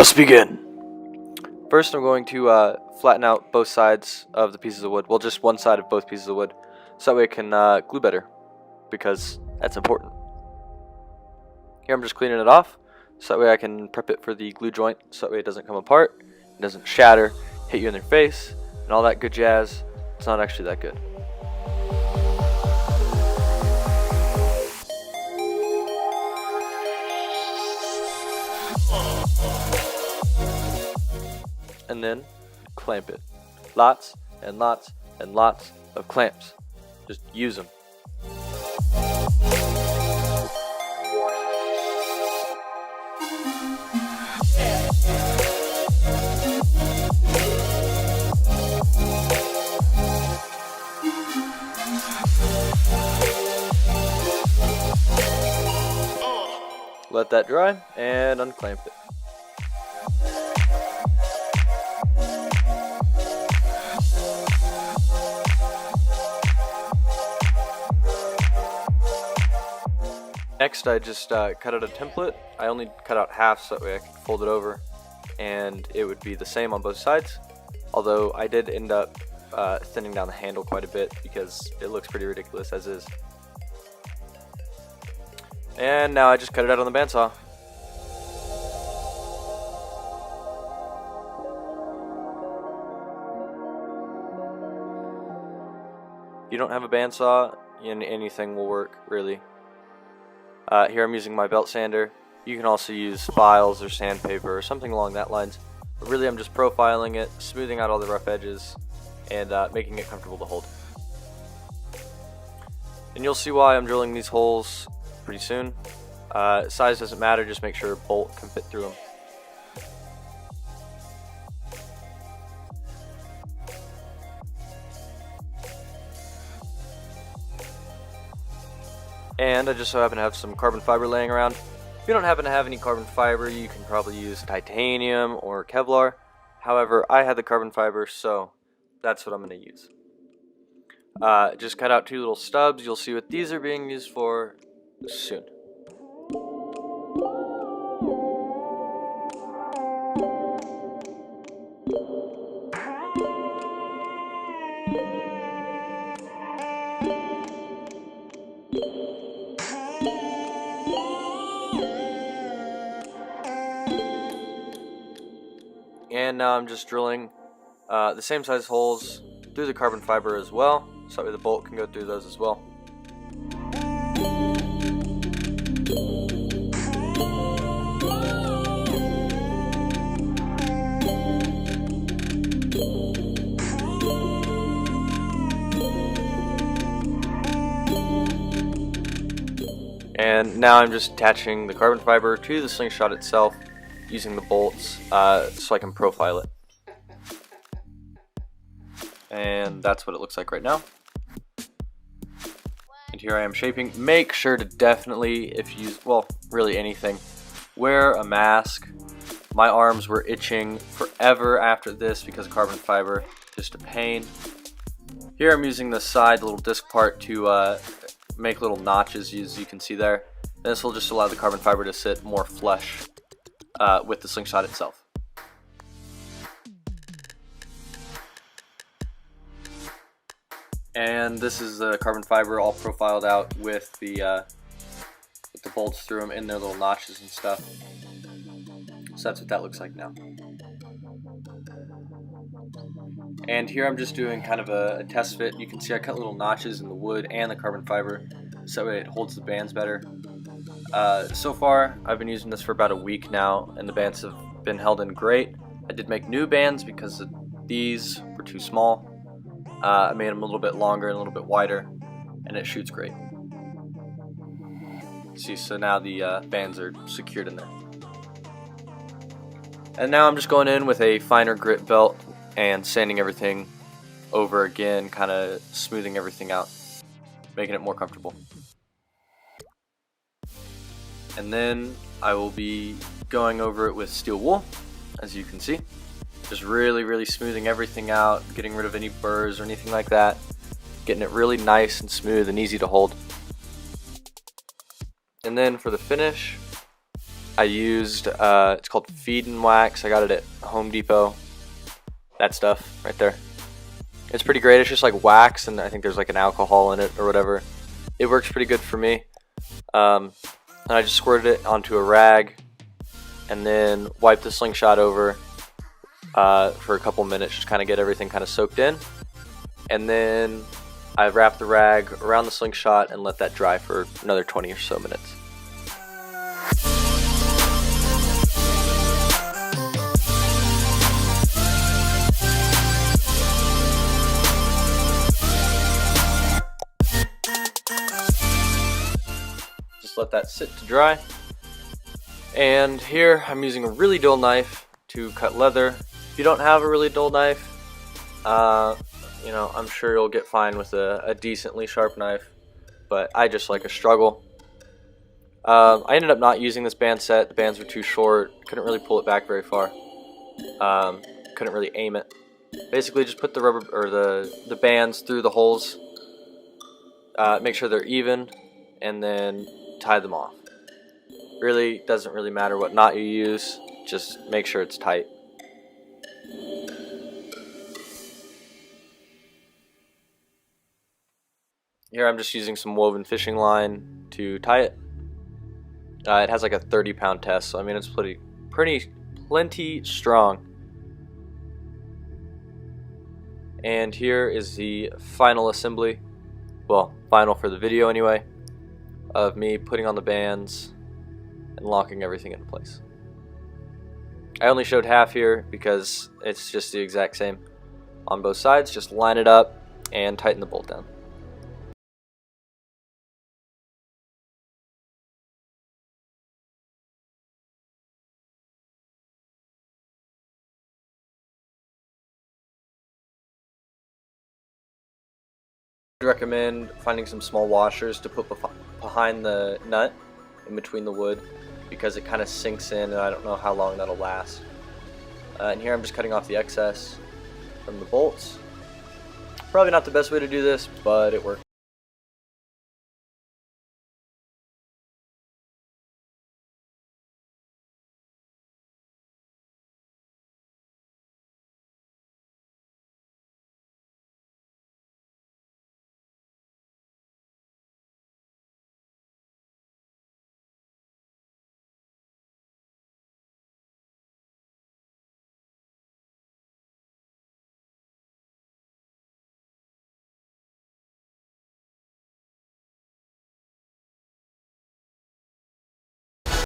us begin. First, I'm going to flatten out both sides of the pieces of wood. Well, just one side of both pieces of wood, so that way I can glue better, because that's important. Here I'm just cleaning it off, so that way I can prep it for the glue joint, so that way it doesn't come apart, it doesn't shatter, hit you in the face, and all that good jazz. It's not actually that good. And then clamp it. Lots and lots and lots of clamps. Just use them. Let that dry and unclamp it. Next, I just cut out a template. I only cut out half so that way I could fold it over and it would be the same on both sides. Although I did end up thinning down the handle quite a bit because it looks pretty ridiculous as is. And now I just cut it out on the bandsaw. If you don't have a bandsaw, anything will work, really. Here I'm using my belt sander. You can also use files or sandpaper or something along that lines. But really I'm just profiling it, smoothing out all the rough edges, and making it comfortable to hold. And you'll see why I'm drilling these holes pretty soon. Size doesn't matter, just make sure a bolt can fit through them. And I just so happen to have some carbon fiber laying around. If you don't happen to have any carbon fiber, you can probably use titanium or Kevlar. However, I had the carbon fiber, so that's what I'm going to use. Just cut out two little stubs. You'll see what these are being used for soon. And now I'm just drilling the same size holes through the carbon fiber as well, so that way the bolt can go through those as well. And now I'm just attaching the carbon fiber to the Slingshot itself, using the bolts so I can profile it. And that's what it looks like right now. And here I am shaping. Make sure to definitely, if you use, well, really anything, wear a mask. My arms were itching forever after this because of carbon fiber, just a pain. Here I'm using the side, the little disc part, to make little notches, as you can see there. This will just allow the carbon fiber to sit more flush with the Slingshot itself. And this is the carbon fiber all profiled out with the bolts through them in their little notches and stuff. So that's what that looks like now. And here I'm just doing kind of a test fit. You can see I cut little notches in the wood and the carbon fiber so that way it holds the bands better. So far I've been using this for about a week now and the bands have been held in great. I did make new bands because these were too small. I made them a little bit longer and a little bit wider and it shoots great. See, so now the bands are secured in there. And now I'm just going in with a finer grit belt and sanding everything over again, kind of smoothing everything out, making it more comfortable. And then I will be going over it with steel wool, as you can see. Just really smoothing everything out, getting rid of any burrs or anything like that, getting it really nice and smooth and easy to hold. And then for the finish, I used, it's called Feed and Wax. I got it at Home Depot. That stuff right there. It's pretty great. It's just like wax, and I think there's like an alcohol in it or whatever. It works pretty good for me. And I just squirted it onto a rag and then wiped the Slingshot over for a couple minutes, just kind of get everything kind of soaked in. And then I wrapped the rag around the Slingshot and let that dry for another 20 or so minutes. Just let that sit to dry. And here I'm using a really dull knife to cut leather. If you don't have a really dull knife, you know, I'm sure you'll get fine with a decently sharp knife, but I just like a struggle. I ended up not using this band set. The bands were too short. Couldn't really pull it back very far. Couldn't really aim it. Basically, just put the rubber or the bands through the holes. Make sure they're even, and then tie them off. Really doesn't really matter what knot you use. Just make sure it's tight. Here I'm just using some woven fishing line to tie it. It has like a 30-pound test, so I mean it's plenty strong. And here is the final assembly, well, final for the video anyway, of me putting on the bands and locking everything into place. I only showed half here because it's just the exact same on both sides. Just line it up and tighten the bolt down. I would recommend finding some small washers to put behind the nut in between the wood, because it kind of sinks in and I don't know how long that'll last. And here I'm just cutting off the excess from the bolts. Probably not the best way to do this, but it works.